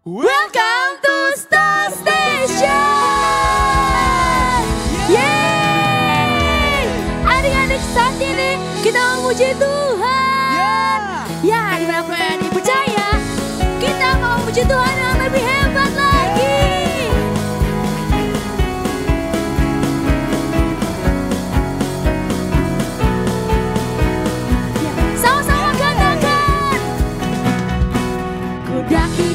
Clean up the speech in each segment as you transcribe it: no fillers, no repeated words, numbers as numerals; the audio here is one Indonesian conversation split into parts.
Welcome to Star Station. Yeay! Adik-adik, saat ini kita memuji Tuhan. Ya, dimanapun yang dipercaya, kita mau memuji Tuhan yang lebih hebat lagi. Sama-sama katakan, ku daki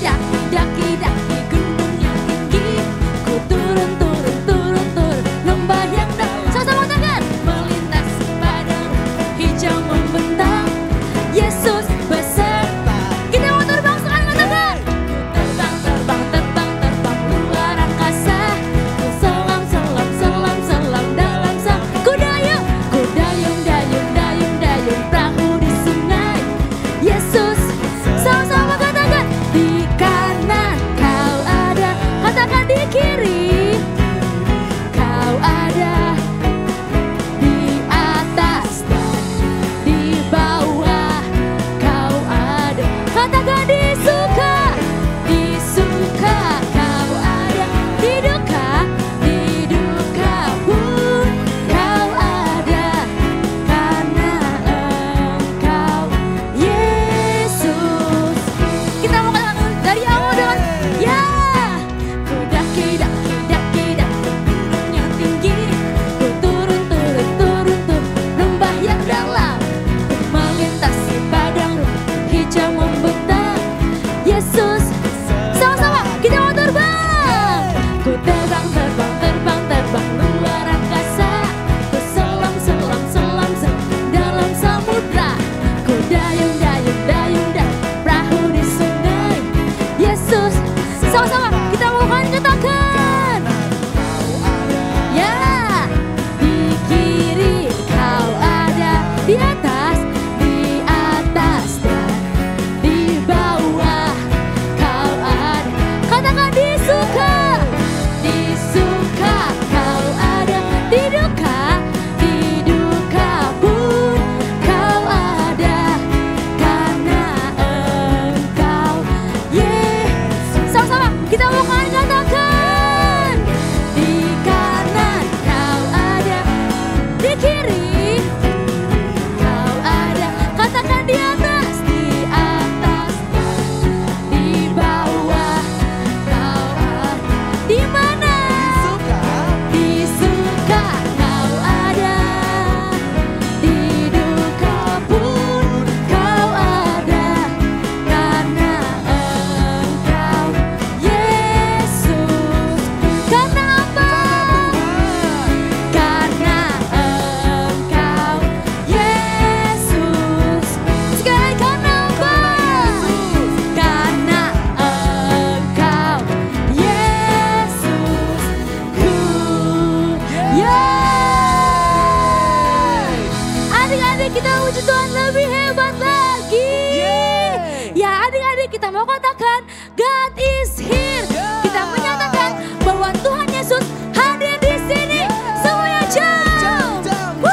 gunung yang tinggi, ku turun lembah yang dalam. Sama-sama katakan, melintasi padang hijau membentang, Yesus beserta. Kita mau terbang, sekarang katakan, ku terbang luar angkasa, ku selam dalam sang. Ku dayung perahu di sungai, Yesus. Sama-sama katakan, di kanan kau ada, katakan di kiri kau ada, di atas dan di bawah kau ada, katakan di suka kau ada, di duka pun kau ada, karena Engkau Yesus. Kita mau katakan dari awal dengan ya. Ku daki gunung yang tinggi, ku turun lembah yang dalam, ku melintasi padang hijau membentang, Yesus. Sama-sama kita mau terbang. Ku terbang luar angkasa, ku selam dalam samudra, ku dayung perahu di sungai, Yesus. Sama-sama kita mau katakan, ya, di kiri kau ada, di atas dan di bawah kau ada, katakan di suka kau ada, di duka pun kau ada, karena Engkau Yesus. Sama-sama kita mau katakan, di kanan kau ada, di kiri kau ada, katakan di atas dan di bawah kau ada. Di mana? Di suka kau ada, di duka pun kau ada, karena Engkau Yesus. Karena apa? Karena Engkau Yesus. Sekali, karena apa? Karena Engkau Yesusku. Yeay! Adik-adik, kita wujud Tuhan lebih hebat lagi. Ya, adik-adik, kita mau katakan God is here. Kita menyatakan bahwa Tuhan Yesus hadir di sini. Semuanya jam. Woo!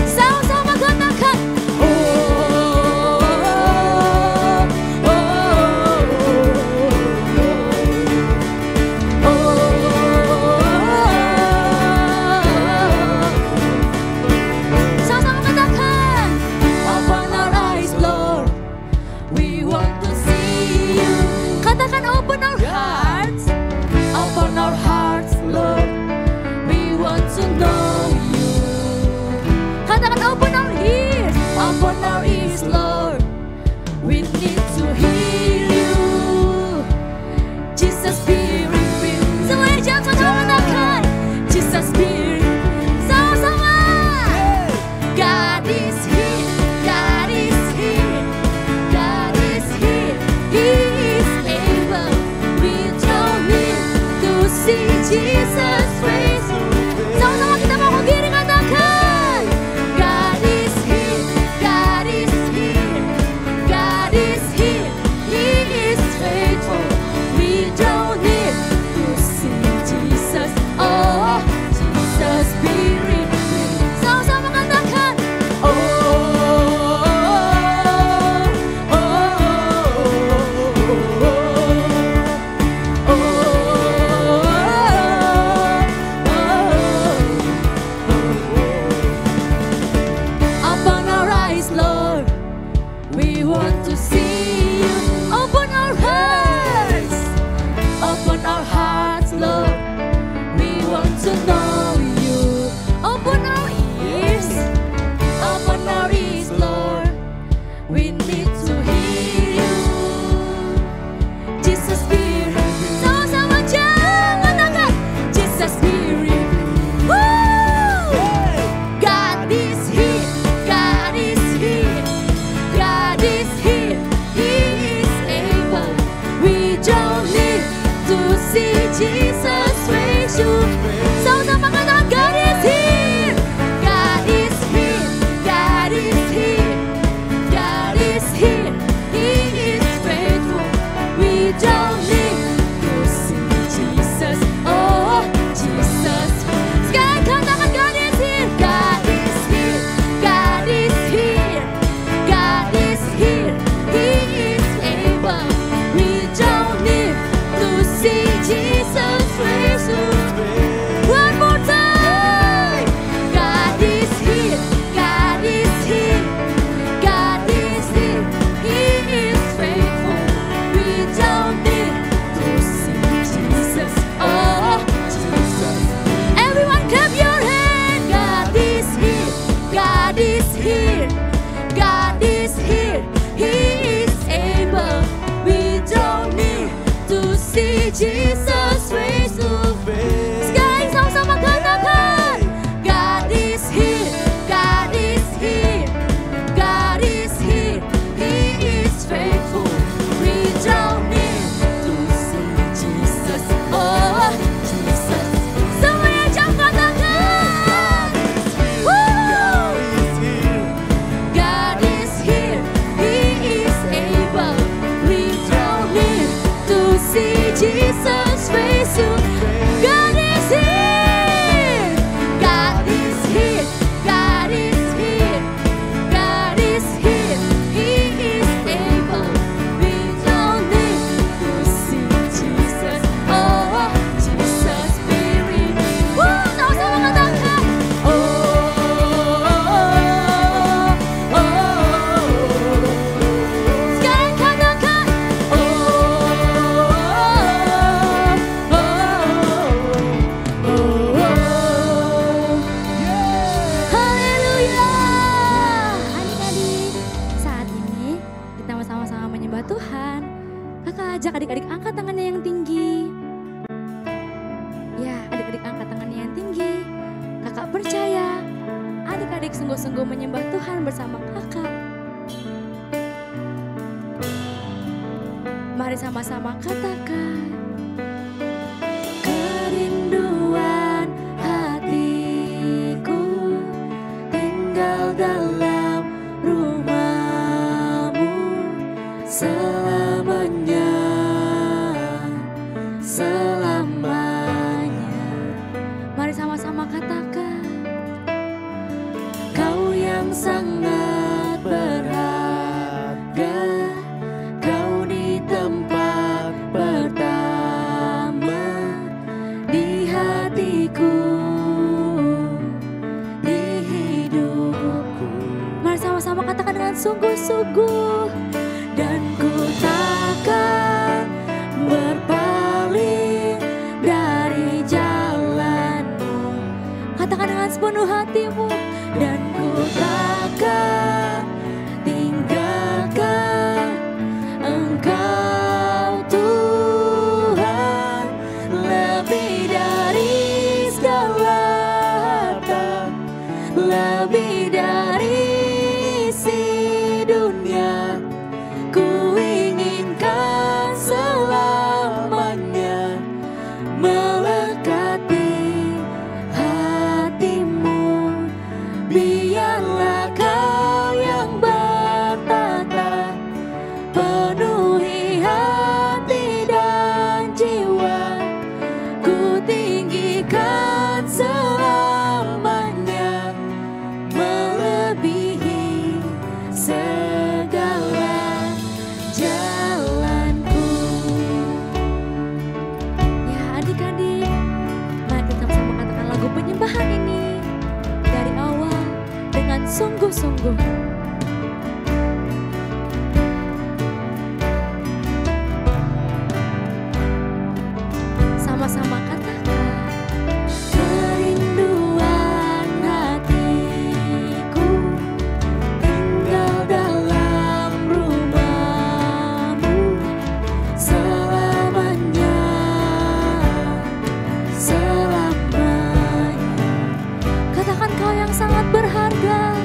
Sama-sama katakan, sama-sama katakan, Jesus face to face. Sekali sama-sama katakan, God is here, God is here, God is here, He is faithful. We draw near to see Jesus, oh Jesus. Semuanya jam katakan, God is here, God is here, He is able. We draw near to see Jesus face to face. God is here, God is here, God is here, God is here, He is able. We draw near to see Jesus, oh Jesus Spirit. Sama-sama katakan, oh, oh, oh, oh. Sekarang katakan, oh, oh, oh, oh. Haleluya. Adik-adik, saat ini kita sama-sama menyembah Tuhan. Kakak ajak adik-adik angkat tangannya yang tinggi. Ya, adik-adik angkat tangannya yang tinggi. Kakak percaya adik-adik sungguh-sungguh menyembah Tuhan bersama kakak. Mari sama-sama katakan, kerinduan hatiku tinggal dalam rumah-Mu selamanya, selamanya. Mari sama-sama katakan, Kau yang sangat berharga, Kau di tempat pertama di hatiku, di hidupku. Mari sama-sama katakan dengan sungguh-sungguh, dan ku takkan berpaling dari jalan-Mu. Katakan dengan sepenuh hatimu, dan ku takkan tinggalkan Engkau Tuhan, lebih dari segala harta, lebih dari isi dunia. Ku inginkan selamanya melekati hatimu. Biarlah Kau yang bertata, penuhi hati dan jiwa. Ku tinggikan selamanya, melebihi segala jalanku. Ya adik-adik, mari kita sama katakan lagu penyembahan ini dari awal dengan sungguh-sungguh. Sama-sama katakan, kerinduan hatiku tinggal dalam rumah-Mu selamanya, selamanya. Katakan, Kau yang sangat berharga,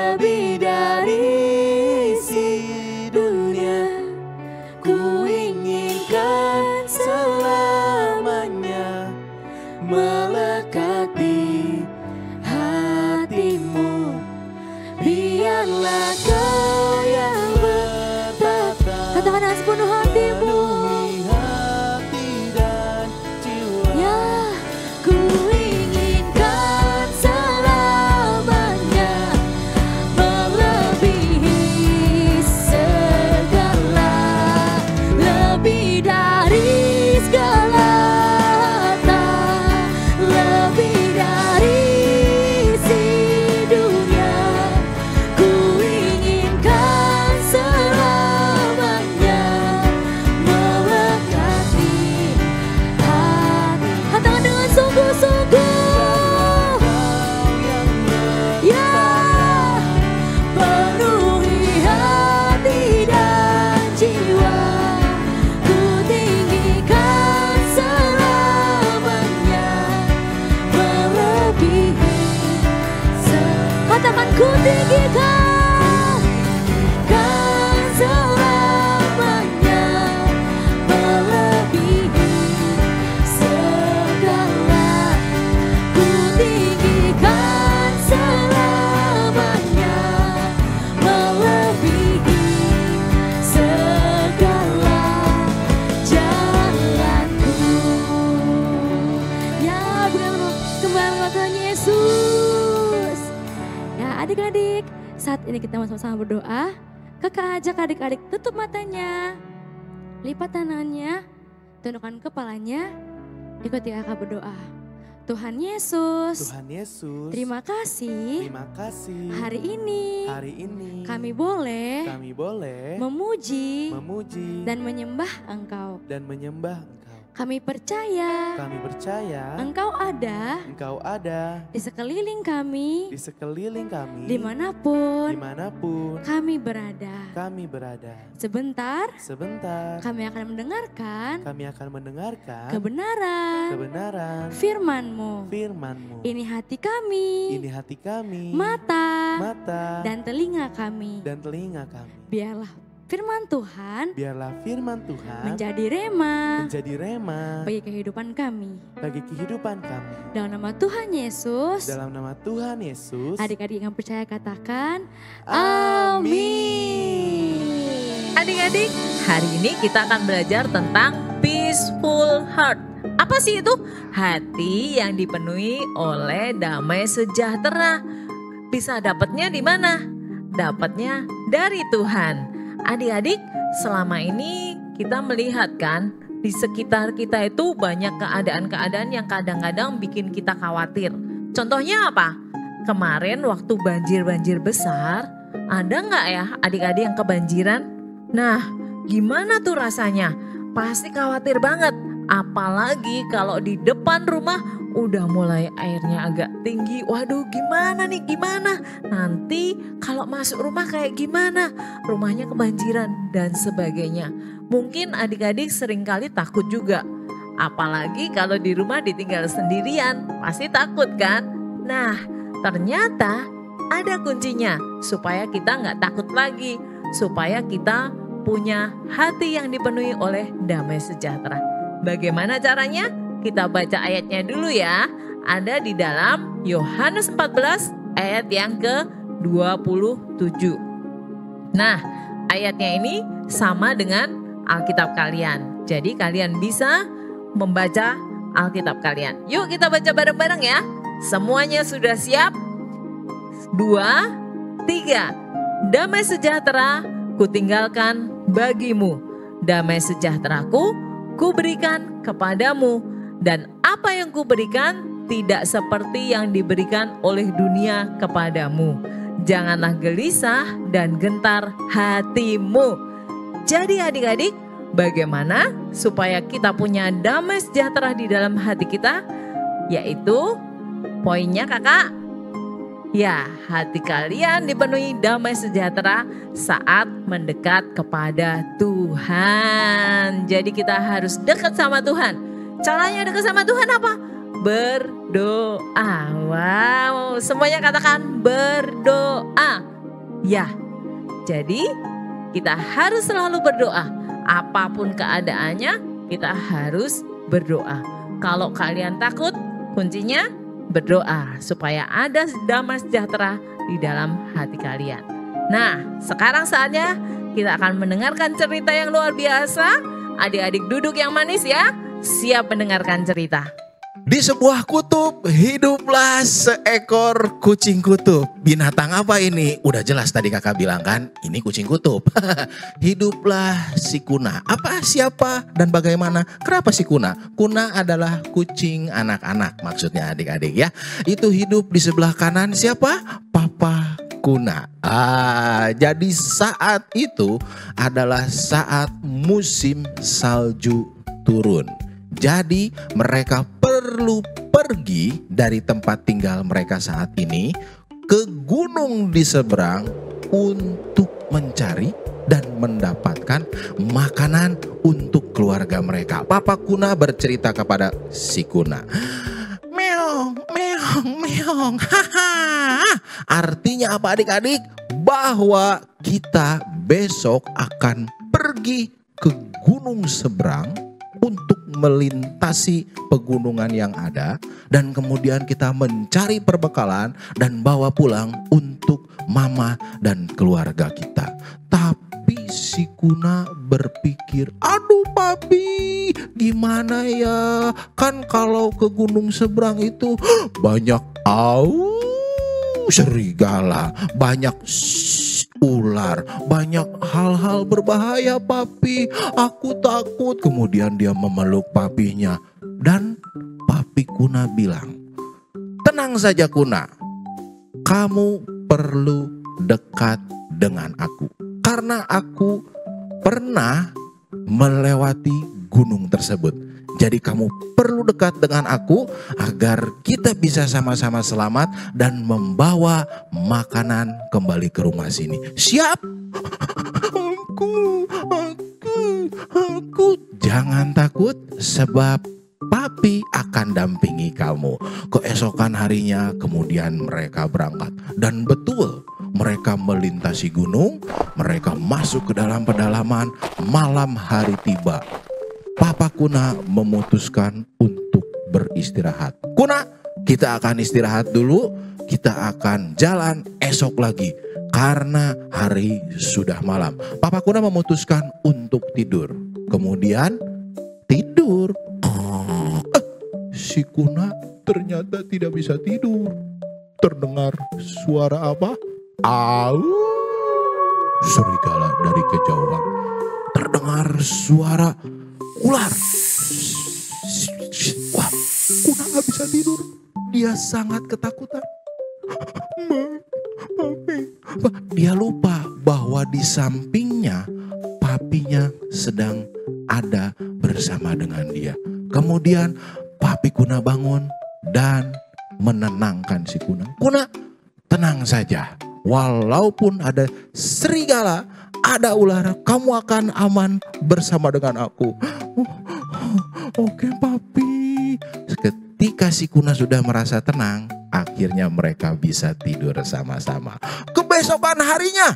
lebih dari isi dunia. Ku inginkan selamanya melekat di hatimu. Biarlah kau yang bertata, katakan dengan sepenuh hatimu. Ku tinggikan selamanya melebihi segala. Ku tinggikan selamanya melebihi segala jalanku. Ya, bukan kembali Tuhan Yesus. Adik-adik, saat ini kita mau sama-sama berdoa. Kakak ajak adik-adik tutup matanya, lipat tangannya, tundukkan kepalanya, ikuti kakak berdoa. Tuhan Yesus, terima kasih hari ini kami boleh memuji dan menyembah Engkau. Kami percaya Engkau ada di sekeliling kami, dimanapun kami berada. Sebentar kami akan mendengarkan kebenaran firman-Mu. Ini hati kami, mata dan telinga kami. Biarlah firman Tuhan menjadi rema bagi kehidupan kami. Dalam nama Tuhan Yesus, adik-adik yang percaya katakan amin. Adik-adik, hari ini kita akan belajar tentang peaceful heart. Apa sih itu? Hati yang dipenuhi oleh damai sejahtera. Bisa dapatnya di mana? Dapatnya dari Tuhan. Adik-adik, selama ini kita melihat kan di sekitar kita itu banyak keadaan-keadaan yang kadang-kadang bikin kita khawatir. Contohnya apa? Kemarin waktu banjir besar, ada nggak ya adik-adik yang kebanjiran? Nah, gimana tuh rasanya? Pasti khawatir banget. Apalagi kalau di depan rumah udah mulai airnya agak tinggi. Waduh, gimana nih, gimana? Nanti kalau masuk rumah kayak gimana? Rumahnya kebanjiran dan sebagainya. Mungkin adik-adik seringkali takut juga. Apalagi kalau di rumah ditinggal sendirian, pasti takut kan? Nah, ternyata ada kuncinya supaya kita nggak takut lagi. Supaya kita punya hati yang dipenuhi oleh damai sejahtera. Bagaimana caranya? Kita baca ayatnya dulu ya. Ada di dalam Yohanes 14 ayat yang ke-27. Nah, ayatnya ini sama dengan Alkitab kalian. Jadi kalian bisa membaca Alkitab kalian. Yuk kita baca bareng-bareng ya. Semuanya sudah siap? 2, 3. Damai sejahtera kutinggalkan bagimu. Damai sejahteraku kuberikan kepadamu, dan apa yang kuberikan tidak seperti yang diberikan oleh dunia kepadamu. Janganlah gelisah dan gentar hatimu. Jadi adik-adik, bagaimana supaya kita punya damai sejahtera di dalam hati kita? Yaitu poinnya kakak. Ya, hati kalian dipenuhi damai sejahtera saat mendekat kepada Tuhan. Jadi kita harus dekat sama Tuhan. Caranya dekat sama Tuhan apa? Berdoa. Wow, semuanya katakan berdoa. Ya, jadi kita harus selalu berdoa. Apapun keadaannya, kita harus berdoa. Kalau kalian takut, kuncinya berdoa supaya ada damai sejahtera di dalam hati kalian. Nah, sekarang saatnya kita akan mendengarkan cerita yang luar biasa. Adik-adik duduk yang manis ya, siap mendengarkan cerita. Di sebuah kutub hiduplah seekor kucing kutub. Binatang apa ini? Udah jelas tadi kakak bilang kan, ini kucing kutub. Hiduplah si Kuna. Apa, siapa, dan bagaimana? Kenapa si Kuna? Kuna adalah kucing anak-anak, maksudnya adik-adik ya. Itu hidup di sebelah kanan siapa? Papa Kuna. Jadi saat itu adalah saat musim salju turun. Jadi mereka perlu pergi dari tempat tinggal mereka saat ini ke gunung di seberang untuk mencari dan mendapatkan makanan untuk keluarga mereka. Papa Kuna bercerita kepada si Kuna. Meong, meong, meong. Haha. Artinya apa adik-adik? Bahwa kita besok akan pergi ke gunung seberang untuk melintasi pegunungan yang ada dan kemudian kita mencari perbekalan dan bawa pulang untuk mama dan keluarga kita. Tapi si Kuna berpikir, aduh papi, gimana ya? Kan kalau ke gunung seberang itu banyak serigala, banyak ular, banyak hal-hal berbahaya papi. Aku takut. Kemudian dia memeluk papinya. Dan papi Kuna bilang, tenang saja Kuna, kamu perlu dekat dengan aku. Karena aku pernah melewati gunung tersebut. Jadi kamu perlu dekat dengan aku agar kita bisa sama-sama selamat dan membawa makanan kembali ke rumah sini. Siap? Aku. Jangan takut sebab papi akan dampingi kamu. Keesokan harinya kemudian mereka berangkat. Dan betul mereka melintasi gunung, mereka masuk ke dalam pedalaman, malam hari tiba. Papa Kuna memutuskan untuk beristirahat. Kuna, kita akan istirahat dulu. Kita akan jalan esok lagi karena hari sudah malam. Papa Kuna memutuskan untuk tidur. Kemudian tidur. Si Kuna ternyata tidak bisa tidur. Terdengar suara apa? Serigala dari kejauhan. Terdengar suara ular. Wah, Kuna gak bisa tidur. Dia sangat ketakutan. Dia lupa bahwa di sampingnya papinya sedang ada bersama dengan dia. Kemudian papi Kuna bangun dan menenangkan si Kuna. Kuna, tenang saja. Walaupun ada serigala, ada ular, kamu akan aman bersama dengan aku. Oke papi. Ketika si Kuna sudah merasa tenang, akhirnya mereka bisa tidur sama-sama. Kebesokan harinya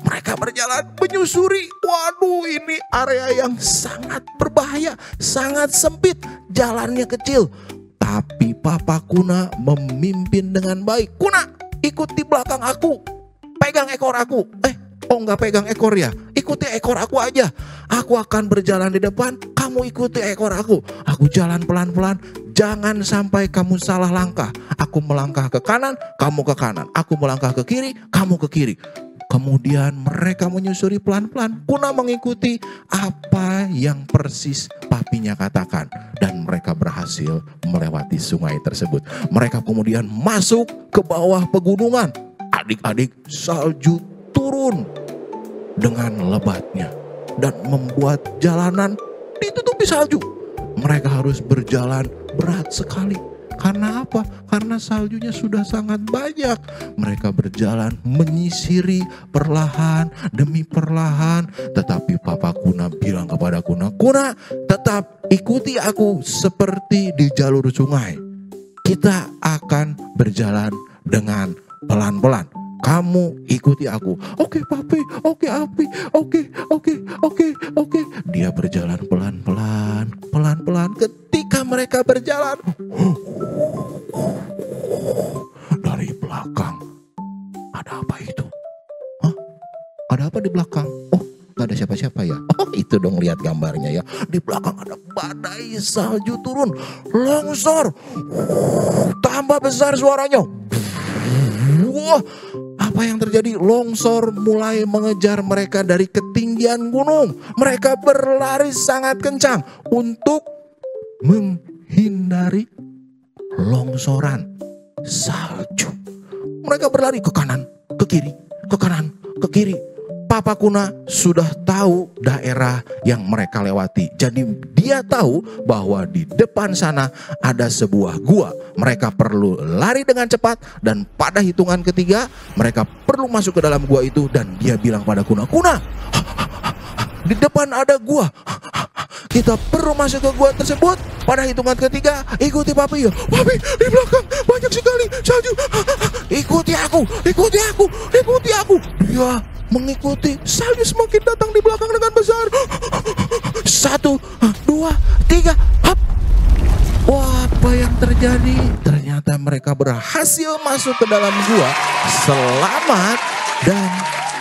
mereka berjalan menyusuri. Waduh, ini area yang sangat berbahaya, sangat sempit, jalannya kecil. Tapi Papa Kuna memimpin dengan baik. Kuna, ikut di belakang aku, pegang ekor aku. Enggak pegang ekor ya, ikuti ekor aku aja. Aku akan berjalan di depan, kamu ikuti ekor aku. Aku jalan pelan-pelan, jangan sampai kamu salah langkah. Aku melangkah ke kanan, kamu ke kanan. Aku melangkah ke kiri, kamu ke kiri. Kemudian mereka menyusuri pelan-pelan. Kuna mengikuti apa yang persis papinya katakan. Dan mereka berhasil melewati sungai tersebut. Mereka kemudian masuk ke bawah pegunungan. Adik-adik, salju turun dengan lebatnya dan membuat jalanan ditutupi salju. Mereka harus berjalan berat sekali. Karena apa? Karena saljunya sudah sangat banyak. Mereka berjalan menyisiri perlahan demi perlahan. Tetapi Papa Kuna bilang kepada Kuna, Kuna, tetap ikuti aku seperti di jalur sungai. Kita akan berjalan dengan pelan-pelan. kamu ikuti aku. Oke papi, oke api, oke. Dia berjalan pelan-pelan. Ketika mereka berjalan, dari belakang, ada apa itu? Hah? Ada apa di belakang? Oh, gak ada siapa-siapa ya? Oh, itu dong, lihat gambarnya ya. Di belakang ada badai salju turun, longsor. Tambah besar suaranya. Wah, apa yang terjadi? Longsor mulai mengejar mereka dari ketinggian gunung. Mereka berlari sangat kencang untuk menghindari longsoran salju. Mereka berlari ke kanan, ke kiri, ke kanan, ke kiri. Papa Kuna sudah tahu daerah yang mereka lewati. Jadi dia tahu bahwa di depan sana ada sebuah gua. Mereka perlu lari dengan cepat dan pada hitungan ketiga mereka perlu masuk ke dalam gua itu. Dan dia bilang pada Kuna, Kuna, di depan ada gua. Kita perlu masuk ke gua tersebut. Pada hitungan ketiga, ikuti papi ya. Papi, di belakang banyak sekali salju. Ikuti aku. Dia mengikuti, salju semakin datang di belakang dengan besar. 1, 2, 3, hop. Wah, apa yang terjadi? Ternyata mereka berhasil masuk ke dalam gua selamat dan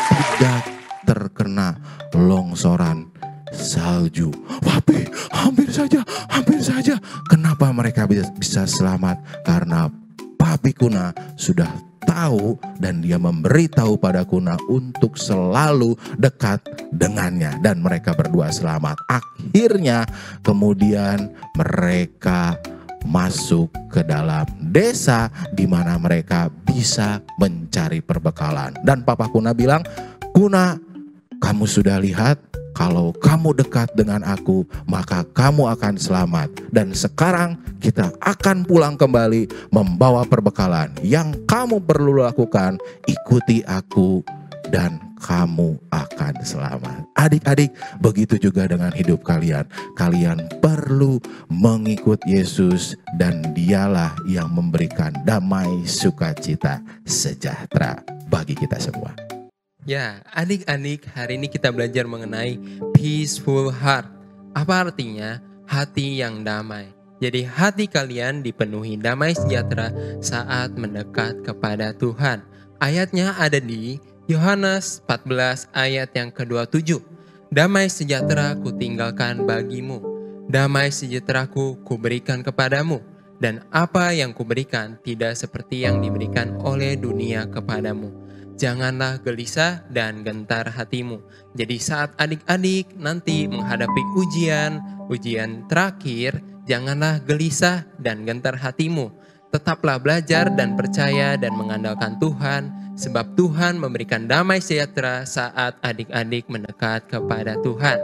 tidak terkena longsoran salju. Papi, hampir saja. Kenapa mereka bisa selamat? Karena Papi Kuna sudah tahu dan dia memberitahu pada Kuna untuk selalu dekat dengannya dan mereka berdua selamat. Akhirnya kemudian mereka masuk ke dalam desa di mana mereka bisa mencari perbekalan. Dan Papa Kuna bilang, Kuna, kamu sudah lihat kalau kamu dekat dengan aku, maka kamu akan selamat. Dan sekarang kita akan pulang kembali membawa perbekalan. Yang kamu perlu lakukan, ikuti aku dan kamu akan selamat. Adik-adik, begitu juga dengan hidup kalian. Kalian perlu mengikut Yesus dan dialah yang memberikan damai, sukacita, sejahtera bagi kita semua. Ya, adik-adik, hari ini kita belajar mengenai peaceful heart. Apa artinya? Hati yang damai. Jadi hati kalian dipenuhi damai sejahtera saat mendekat kepada Tuhan. Ayatnya ada di Yohanes 14 ayat yang ke-27. Damai sejahtera ku tinggalkan bagimu. Damai sejahteraku kuberikan kepadamu. Dan apa yang kuberikan tidak seperti yang diberikan oleh dunia kepadamu. Janganlah gelisah dan gentar hatimu. Jadi saat adik-adik nanti menghadapi ujian terakhir, janganlah gelisah dan gentar hatimu. Tetaplah belajar dan percaya dan mengandalkan Tuhan, sebab Tuhan memberikan damai sejahtera saat adik-adik mendekat kepada Tuhan.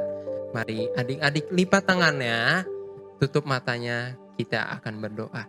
Mari adik-adik lipat tangannya, tutup matanya, kita akan berdoa.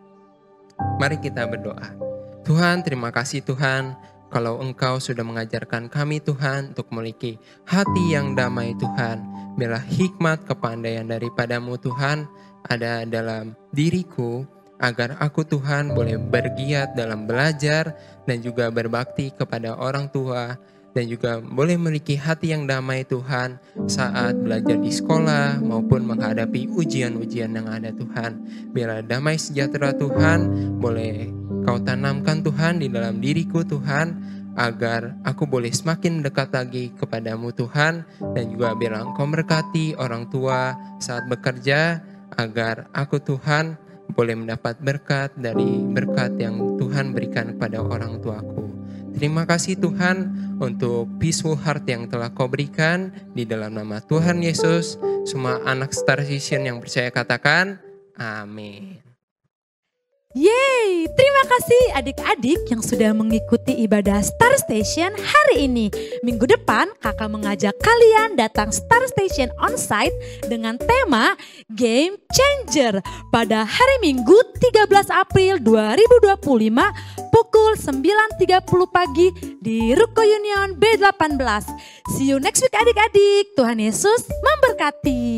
Mari kita berdoa. Tuhan, terima kasih Tuhan. Kalau Engkau sudah mengajarkan kami Tuhan untuk memiliki hati yang damai Tuhan. Biarlah hikmat kepandaian daripadamu Tuhan ada dalam diriku. Agar aku Tuhan boleh bergiat dalam belajar dan juga berbakti kepada orang tua. Dan juga boleh memiliki hati yang damai Tuhan saat belajar di sekolah maupun menghadapi ujian-ujian yang ada Tuhan. Biarlah damai sejahtera Tuhan boleh Kau tanamkan Tuhan di dalam diriku Tuhan, agar aku boleh semakin dekat lagi kepadamu Tuhan. Dan juga biarlah Engkau memberkati orang tua saat bekerja, agar aku Tuhan boleh mendapat berkat dari berkat yang Tuhan berikan kepada orang tuaku. Terima kasih Tuhan untuk peaceful heart yang telah Kau berikan di dalam nama Tuhan Yesus. Semua anak Star Station yang percaya katakan amin. Yeay, terima kasih adik-adik yang sudah mengikuti ibadah Star Station hari ini. Minggu depan kakak mengajak kalian datang Star Station onsite dengan tema Game Changer pada hari Minggu 13 April 2025 pukul 9.30 pagi di Ruko Union B18. See you next week adik-adik. Tuhan Yesus memberkati.